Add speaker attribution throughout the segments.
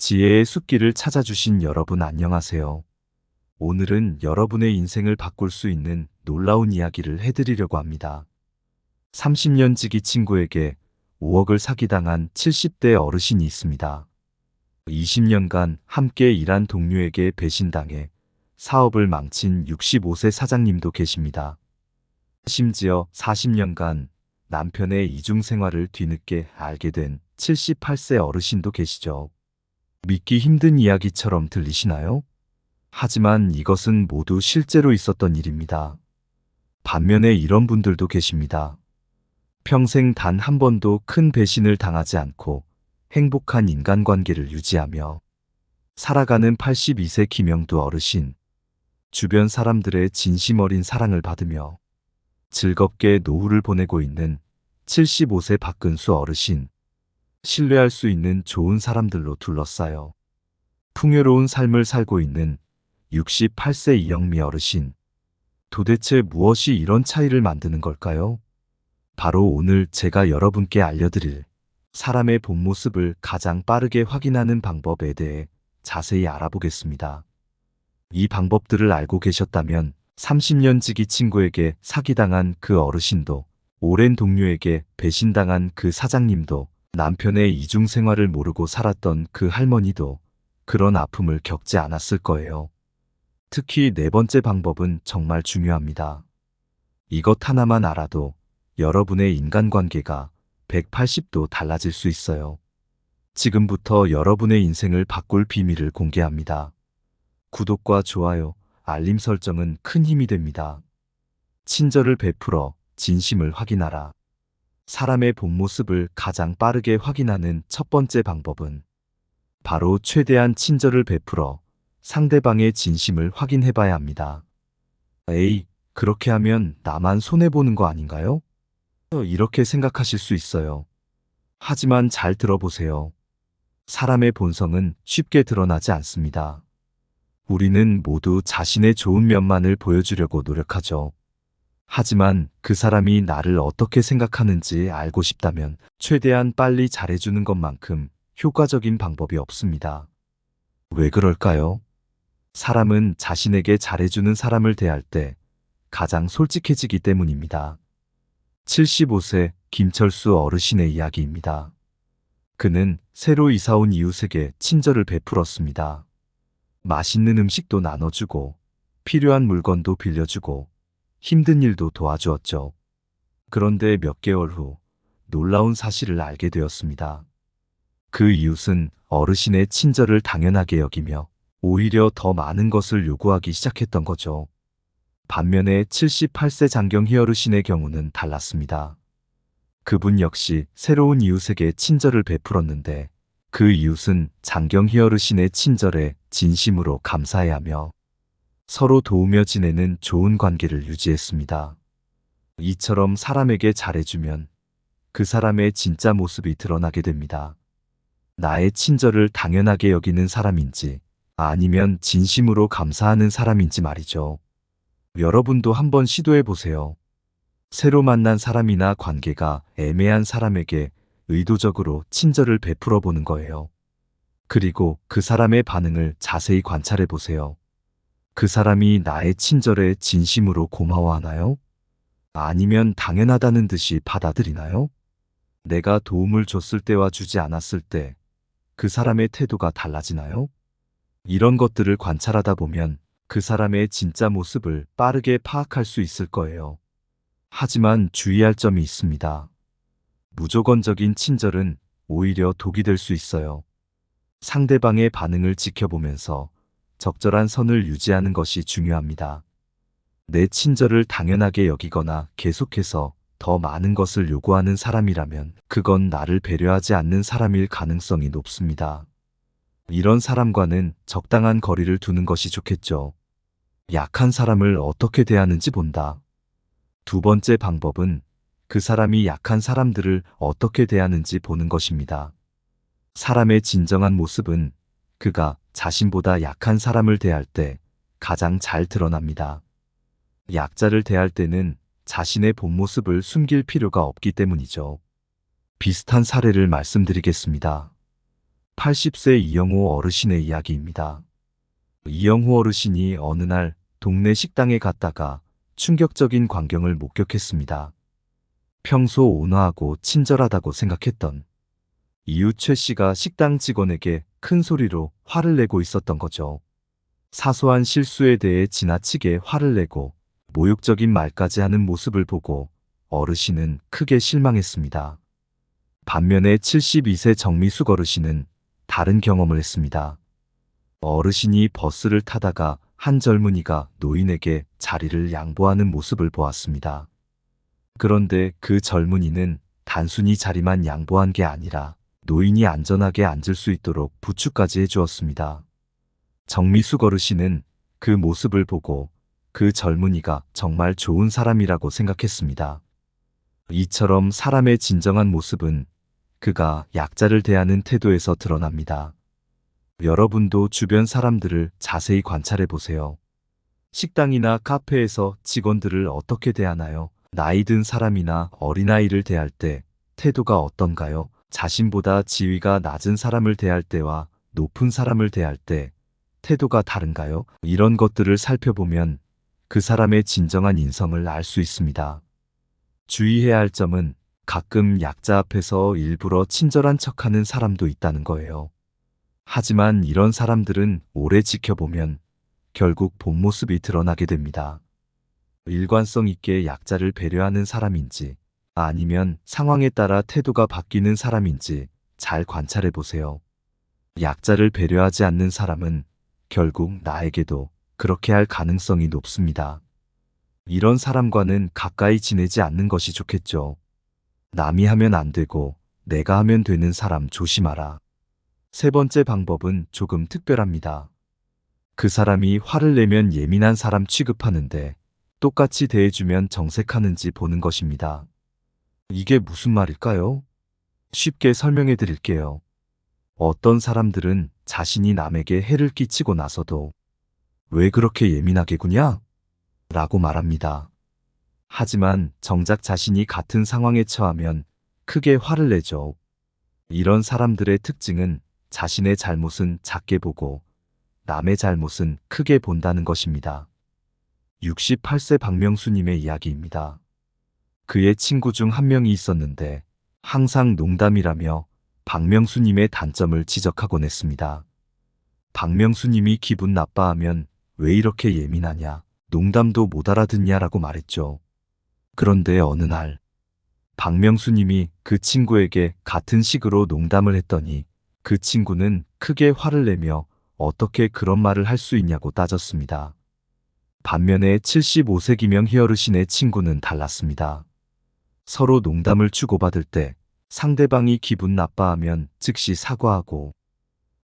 Speaker 1: 지혜의 숲길을 찾아주신 여러분 안녕하세요. 오늘은 여러분의 인생을 바꿀 수 있는 놀라운 이야기를 해드리려고 합니다. 30년 지기 친구에게 5억을 사기당한 70대 어르신이 있습니다. 20년간 함께 일한 동료에게 배신당해 사업을 망친 65세 사장님도 계십니다. 심지어 40년간 남편의 이중 생활을 뒤늦게 알게 된 78세 어르신도 계시죠. 믿기 힘든 이야기처럼 들리시나요? 하지만 이것은 모두 실제로 있었던 일입니다. 반면에 이런 분들도 계십니다. 평생 단 한 번도 큰 배신을 당하지 않고 행복한 인간관계를 유지하며 살아가는 82세 김영두 어르신. 주변 사람들의 진심 어린 사랑을 받으며 즐겁게 노후를 보내고 있는 75세 박근수 어르신. 신뢰할 수 있는 좋은 사람들로 둘러싸여 풍요로운 삶을 살고 있는 68세 이영미 어르신. 도대체 무엇이 이런 차이를 만드는 걸까요? 바로 오늘 제가 여러분께 알려드릴 사람의 본 모습을 가장 빠르게 확인하는 방법에 대해 자세히 알아보겠습니다. 이 방법들을 알고 계셨다면 30년 지기 친구에게 사기당한 그 어르신도, 오랜 동료에게 배신당한 그 사장님도, 남편의 이중 생활을 모르고 살았던 그 할머니도 그런 아픔을 겪지 않았을 거예요. 특히 네 번째 방법은 정말 중요합니다. 이것 하나만 알아도 여러분의 인간관계가 180도 달라질 수 있어요. 지금부터 여러분의 인생을 바꿀 비밀을 공개합니다. 구독과 좋아요, 알림 설정은 큰 힘이 됩니다. 친절을 베풀어 진심을 확인하라. 사람의 본 모습을 가장 빠르게 확인하는 첫 번째 방법은 바로 최대한 친절을 베풀어 상대방의 진심을 확인해 봐야 합니다. 에이, 그렇게 하면 나만 손해보는 거 아닌가요? 이렇게 생각하실 수 있어요. 하지만 잘 들어보세요. 사람의 본성은 쉽게 드러나지 않습니다. 우리는 모두 자신의 좋은 면만을 보여주려고 노력하죠. 하지만 그 사람이 나를 어떻게 생각하는지 알고 싶다면 최대한 빨리 잘해주는 것만큼 효과적인 방법이 없습니다. 왜 그럴까요? 사람은 자신에게 잘해주는 사람을 대할 때 가장 솔직해지기 때문입니다. 75세 김철수 어르신의 이야기입니다. 그는 새로 이사온 이웃에게 친절을 베풀었습니다. 맛있는 음식도 나눠주고 필요한 물건도 빌려주고 힘든 일도 도와주었죠. 그런데 몇 개월 후 놀라운 사실을 알게 되었습니다. 그 이웃은 어르신의 친절을 당연하게 여기며 오히려 더 많은 것을 요구하기 시작했던 거죠. 반면에 78세 장경희 어르신의 경우는 달랐습니다. 그분 역시 새로운 이웃에게 친절을 베풀었는데 그 이웃은 장경희 어르신의 친절에 진심으로 감사해하며 서로 도우며 지내는 좋은 관계를 유지했습니다. 이처럼 사람에게 잘해주면 그 사람의 진짜 모습이 드러나게 됩니다. 나의 친절을 당연하게 여기는 사람인지 아니면 진심으로 감사하는 사람인지 말이죠. 여러분도 한번 시도해 보세요. 새로 만난 사람이나 관계가 애매한 사람에게 의도적으로 친절을 베풀어 보는 거예요. 그리고 그 사람의 반응을 자세히 관찰해 보세요. 그 사람이 나의 친절에 진심으로 고마워하나요? 아니면 당연하다는 듯이 받아들이나요? 내가 도움을 줬을 때와 주지 않았을 때 그 사람의 태도가 달라지나요? 이런 것들을 관찰하다 보면 그 사람의 진짜 모습을 빠르게 파악할 수 있을 거예요. 하지만 주의할 점이 있습니다. 무조건적인 친절은 오히려 독이 될 수 있어요. 상대방의 반응을 지켜보면서 적절한 선을 유지하는 것이 중요합니다. 내 친절을 당연하게 여기거나 계속해서 더 많은 것을 요구하는 사람이라면 그건 나를 배려하지 않는 사람일 가능성이 높습니다. 이런 사람과는 적당한 거리를 두는 것이 좋겠죠. 약한 사람을 어떻게 대하는지 본다. 두 번째 방법은 그 사람이 약한 사람들을 어떻게 대하는지 보는 것입니다. 사람의 진정한 모습은 그가 자신보다 약한 사람을 대할 때 가장 잘 드러납니다. 약자를 대할 때는 자신의 본 모습을 숨길 필요가 없기 때문이죠. 비슷한 사례를 말씀드리겠습니다. 80세 이영호 어르신의 이야기입니다. 이영호 어르신이 어느 날 동네 식당에 갔다가 충격적인 광경을 목격했습니다. 평소 온화하고 친절하다고 생각했던 이웃 최 씨가 식당 직원에게 큰 소리로 화를 내고 있었던 거죠. 사소한 실수에 대해 지나치게 화를 내고 모욕적인 말까지 하는 모습을 보고 어르신은 크게 실망했습니다. 반면에 72세 정미숙 어르신은 다른 경험을 했습니다. 어르신이 버스를 타다가 한 젊은이가 노인에게 자리를 양보하는 모습을 보았습니다. 그런데 그 젊은이는 단순히 자리만 양보한 게 아니라 노인이 안전하게 앉을 수 있도록 부축까지 해주었습니다. 정미숙 어르신은 그 모습을 보고 그 젊은이가 정말 좋은 사람이라고 생각했습니다. 이처럼 사람의 진정한 모습은 그가 약자를 대하는 태도에서 드러납니다. 여러분도 주변 사람들을 자세히 관찰해 보세요. 식당이나 카페에서 직원들을 어떻게 대하나요? 나이 든 사람이나 어린아이를 대할 때 태도가 어떤가요? 자신보다 지위가 낮은 사람을 대할 때와 높은 사람을 대할 때 태도가 다른가요? 이런 것들을 살펴보면 그 사람의 진정한 인성을 알 수 있습니다. 주의해야 할 점은 가끔 약자 앞에서 일부러 친절한 척하는 사람도 있다는 거예요. 하지만 이런 사람들은 오래 지켜보면 결국 본 모습이 드러나게 됩니다. 일관성 있게 약자를 배려하는 사람인지 아니면 상황에 따라 태도가 바뀌는 사람인지 잘 관찰해 보세요. 약자를 배려하지 않는 사람은 결국 나에게도 그렇게 할 가능성이 높습니다. 이런 사람과는 가까이 지내지 않는 것이 좋겠죠. 남이 하면 안 되고 내가 하면 되는 사람 조심하라. 세 번째 방법은 조금 특별합니다. 그 사람이 화를 내면 예민한 사람 취급하는데 똑같이 대해주면 정색하는지 보는 것입니다. 이게 무슨 말일까요? 쉽게 설명해 드릴게요. 어떤 사람들은 자신이 남에게 해를 끼치고 나서도 왜 그렇게 예민하게 구냐? 라고 말합니다. 하지만 정작 자신이 같은 상황에 처하면 크게 화를 내죠. 이런 사람들의 특징은 자신의 잘못은 작게 보고 남의 잘못은 크게 본다는 것입니다. 68세 박명수님의 이야기입니다. 그의 친구 중 한 명이 있었는데 항상 농담이라며 박명수님의 단점을 지적하곤 했습니다. 박명수님이 기분 나빠하면 왜 이렇게 예민하냐, 농담도 못 알아듣냐라고 말했죠. 그런데 어느 날 박명수님이 그 친구에게 같은 식으로 농담을 했더니 그 친구는 크게 화를 내며 어떻게 그런 말을 할 수 있냐고 따졌습니다. 반면에 75세 김영희 어르신의 친구는 달랐습니다. 서로 농담을 주고받을 때 상대방이 기분 나빠하면 즉시 사과하고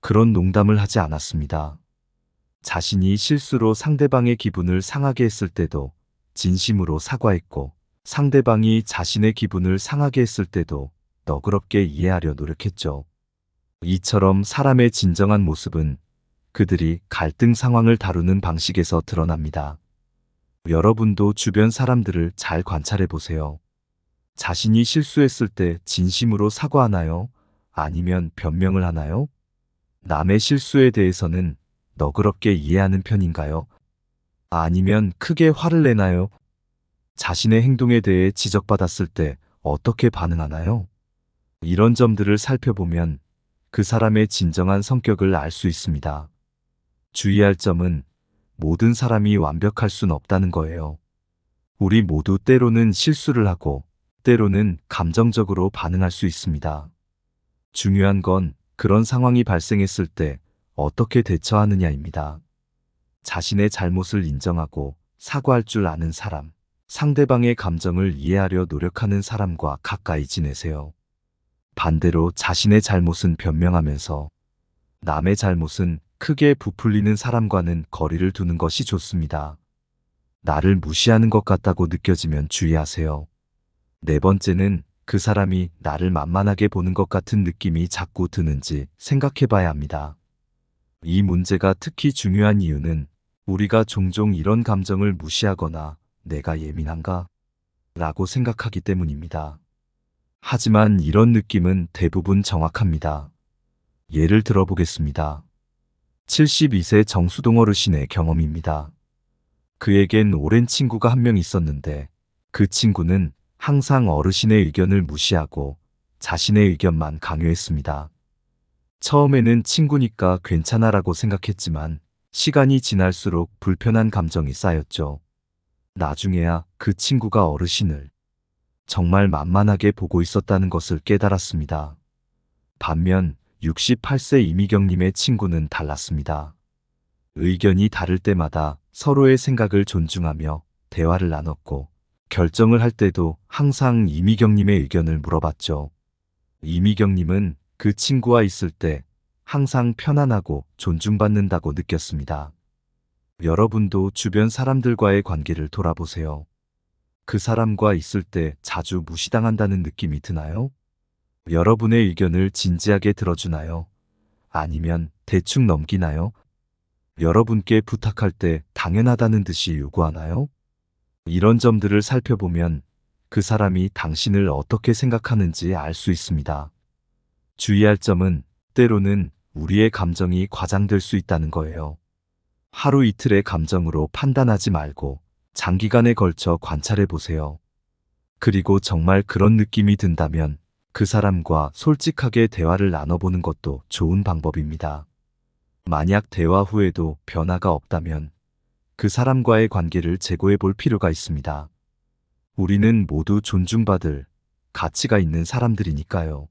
Speaker 1: 그런 농담을 하지 않았습니다. 자신이 실수로 상대방의 기분을 상하게 했을 때도 진심으로 사과했고 상대방이 자신의 기분을 상하게 했을 때도 너그럽게 이해하려 노력했죠. 이처럼 사람의 진정한 모습은 그들이 갈등 상황을 다루는 방식에서 드러납니다. 여러분도 주변 사람들을 잘 관찰해 보세요. 자신이 실수했을 때 진심으로 사과하나요? 아니면 변명을 하나요? 남의 실수에 대해서는 너그럽게 이해하는 편인가요? 아니면 크게 화를 내나요? 자신의 행동에 대해 지적받았을 때 어떻게 반응하나요? 이런 점들을 살펴보면 그 사람의 진정한 성격을 알 수 있습니다. 주의할 점은 모든 사람이 완벽할 순 없다는 거예요. 우리 모두 때로는 실수를 하고 때로는 감정적으로 반응할 수 있습니다. 중요한 건 그런 상황이 발생했을 때 어떻게 대처하느냐입니다. 자신의 잘못을 인정하고 사과할 줄 아는 사람, 상대방의 감정을 이해하려 노력하는 사람과 가까이 지내세요. 반대로 자신의 잘못은 변명하면서 남의 잘못은 크게 부풀리는 사람과는 거리를 두는 것이 좋습니다. 나를 무시하는 것 같다고 느껴지면 주의하세요. 네 번째는 그 사람이 나를 만만하게 보는 것 같은 느낌이 자꾸 드는지 생각해 봐야 합니다. 이 문제가 특히 중요한 이유는 우리가 종종 이런 감정을 무시하거나 내가 예민한가? 라고 생각하기 때문입니다. 하지만 이런 느낌은 대부분 정확합니다. 예를 들어보겠습니다. 72세 정수동 어르신의 경험입니다. 그에겐 오랜 친구가 한 명 있었는데 그 친구는 항상 어르신의 의견을 무시하고 자신의 의견만 강요했습니다. 처음에는 친구니까 괜찮아라고 생각했지만 시간이 지날수록 불편한 감정이 쌓였죠. 나중에야 그 친구가 어르신을 정말 만만하게 보고 있었다는 것을 깨달았습니다. 반면 68세 이미경님의 친구는 달랐습니다. 의견이 다를 때마다 서로의 생각을 존중하며 대화를 나눴고 결정을 할 때도 항상 이미경님의 의견을 물어봤죠. 이미경님은 그 친구와 있을 때 항상 편안하고 존중받는다고 느꼈습니다. 여러분도 주변 사람들과의 관계를 돌아보세요. 그 사람과 있을 때 자주 무시당한다는 느낌이 드나요? 여러분의 의견을 진지하게 들어주나요? 아니면 대충 넘기나요? 여러분께 부탁할 때 당연하다는 듯이 요구하나요? 이런 점들을 살펴보면 그 사람이 당신을 어떻게 생각하는지 알 수 있습니다. 주의할 점은 때로는 우리의 감정이 과장될 수 있다는 거예요. 하루 이틀의 감정으로 판단하지 말고 장기간에 걸쳐 관찰해 보세요. 그리고 정말 그런 느낌이 든다면 그 사람과 솔직하게 대화를 나눠보는 것도 좋은 방법입니다. 만약 대화 후에도 변화가 없다면 그 사람과의 관계를 재고해 볼 필요가 있습니다. 우리는 모두 존중받을 가치가 있는 사람들이니까요.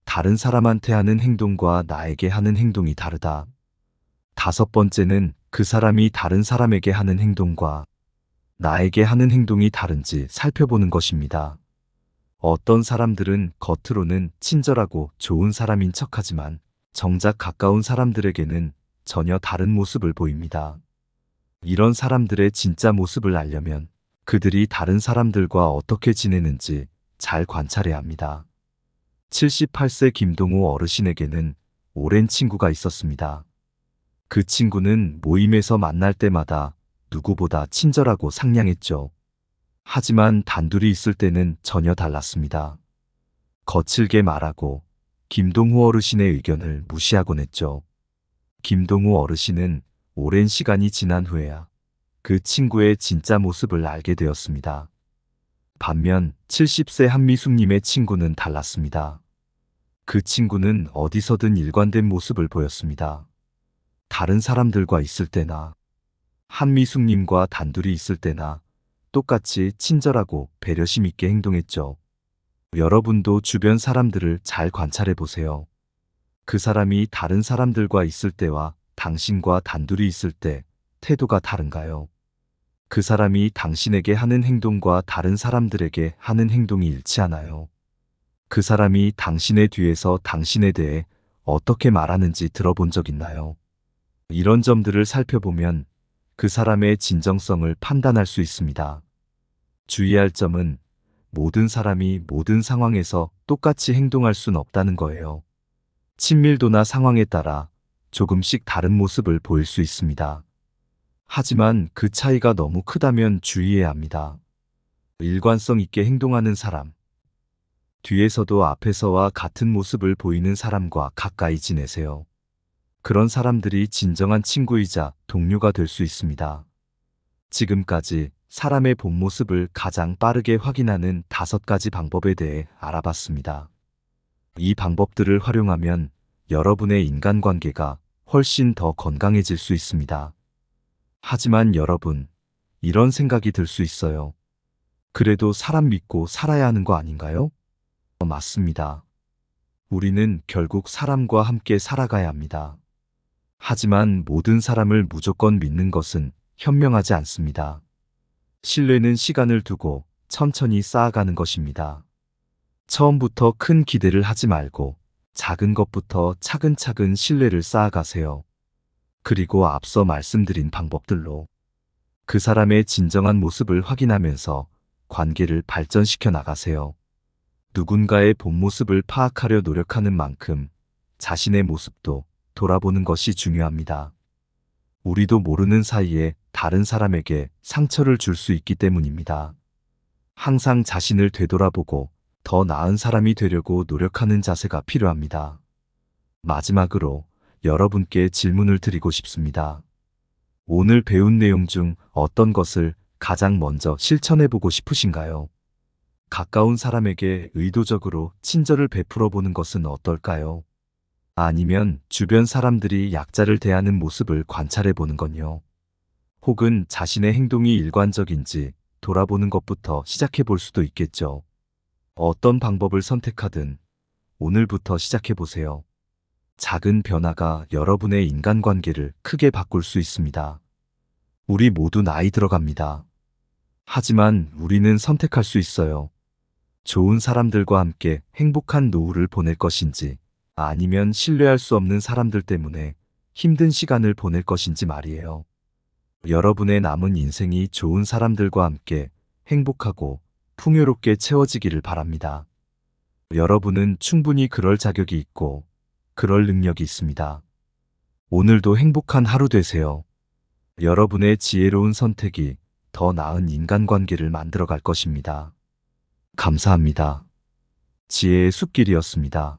Speaker 1: 다른 사람한테 하는 행동과 나에게 하는 행동이 다르다. 다섯 번째는 그 사람이 다른 사람에게 하는 행동과 나에게 하는 행동이 다른지 살펴보는 것입니다. 어떤 사람들은 겉으로는 친절하고 좋은 사람인 척하지만 정작 가까운 사람들에게는 전혀 다른 모습을 보입니다. 이런 사람들의 진짜 모습을 알려면 그들이 다른 사람들과 어떻게 지내는지 잘 관찰해야 합니다. 78세 김동우 어르신에게는 오랜 친구가 있었습니다. 그 친구는 모임에서 만날 때마다 누구보다 친절하고 상냥했죠. 하지만 단둘이 있을 때는 전혀 달랐습니다. 거칠게 말하고 김동우 어르신의 의견을 무시하곤 했죠. 김동우 어르신은 오랜 시간이 지난 후에야 그 친구의 진짜 모습을 알게 되었습니다. 반면 70세 한미숙님의 친구는 달랐습니다. 그 친구는 어디서든 일관된 모습을 보였습니다. 다른 사람들과 있을 때나 한미숙님과 단둘이 있을 때나 똑같이 친절하고 배려심 있게 행동했죠. 여러분도 주변 사람들을 잘 관찰해 보세요. 그 사람이 다른 사람들과 있을 때와 당신과 단둘이 있을 때 태도가 다른가요? 그 사람이 당신에게 하는 행동과 다른 사람들에게 하는 행동이 일치하나요? 그 사람이 당신의 뒤에서 당신에 대해 어떻게 말하는지 들어본 적 있나요? 이런 점들을 살펴보면 그 사람의 진정성을 판단할 수 있습니다. 주의할 점은 모든 사람이 모든 상황에서 똑같이 행동할 순 없다는 거예요. 친밀도나 상황에 따라 조금씩 다른 모습을 보일 수 있습니다. 하지만 그 차이가 너무 크다면 주의해야 합니다. 일관성 있게 행동하는 사람, 뒤에서도 앞에서와 같은 모습을 보이는 사람과 가까이 지내세요. 그런 사람들이 진정한 친구이자 동료가 될 수 있습니다. 지금까지 사람의 본 모습을 가장 빠르게 확인하는 5가지 방법에 대해 알아봤습니다. 이 방법들을 활용하면 여러분의 인간관계가 훨씬 더 건강해질 수 있습니다. 하지만 여러분, 이런 생각이 들 수 있어요. 그래도 사람 믿고 살아야 하는 거 아닌가요? 맞습니다. 우리는 결국 사람과 함께 살아가야 합니다. 하지만 모든 사람을 무조건 믿는 것은 현명하지 않습니다. 신뢰는 시간을 두고 천천히 쌓아가는 것입니다. 처음부터 큰 기대를 하지 말고 작은 것부터 차근차근 신뢰를 쌓아가세요. 그리고 앞서 말씀드린 방법들로 그 사람의 진정한 모습을 확인하면서 관계를 발전시켜 나가세요. 누군가의 본 모습을 파악하려 노력하는 만큼 자신의 모습도 돌아보는 것이 중요합니다. 우리도 모르는 사이에 다른 사람에게 상처를 줄 수 있기 때문입니다. 항상 자신을 되돌아보고 더 나은 사람이 되려고 노력하는 자세가 필요합니다. 마지막으로 여러분께 질문을 드리고 싶습니다. 오늘 배운 내용 중 어떤 것을 가장 먼저 실천해 보고 싶으신가요? 가까운 사람에게 의도적으로 친절을 베풀어 보는 것은 어떨까요? 아니면 주변 사람들이 약자를 대하는 모습을 관찰해 보는 건요. 혹은 자신의 행동이 일관적인지 돌아보는 것부터 시작해 볼 수도 있겠죠. 어떤 방법을 선택하든 오늘부터 시작해 보세요. 작은 변화가 여러분의 인간관계를 크게 바꿀 수 있습니다. 우리 모두 나이 들어갑니다. 하지만 우리는 선택할 수 있어요. 좋은 사람들과 함께 행복한 노후를 보낼 것인지, 아니면 신뢰할 수 없는 사람들 때문에 힘든 시간을 보낼 것인지 말이에요. 여러분의 남은 인생이 좋은 사람들과 함께 행복하고 풍요롭게 채워지기를 바랍니다. 여러분은 충분히 그럴 자격이 있고, 그럴 능력이 있습니다. 오늘도 행복한 하루 되세요. 여러분의 지혜로운 선택이 더 나은 인간관계를 만들어 갈 것입니다. 감사합니다. 지혜의 숲길이었습니다.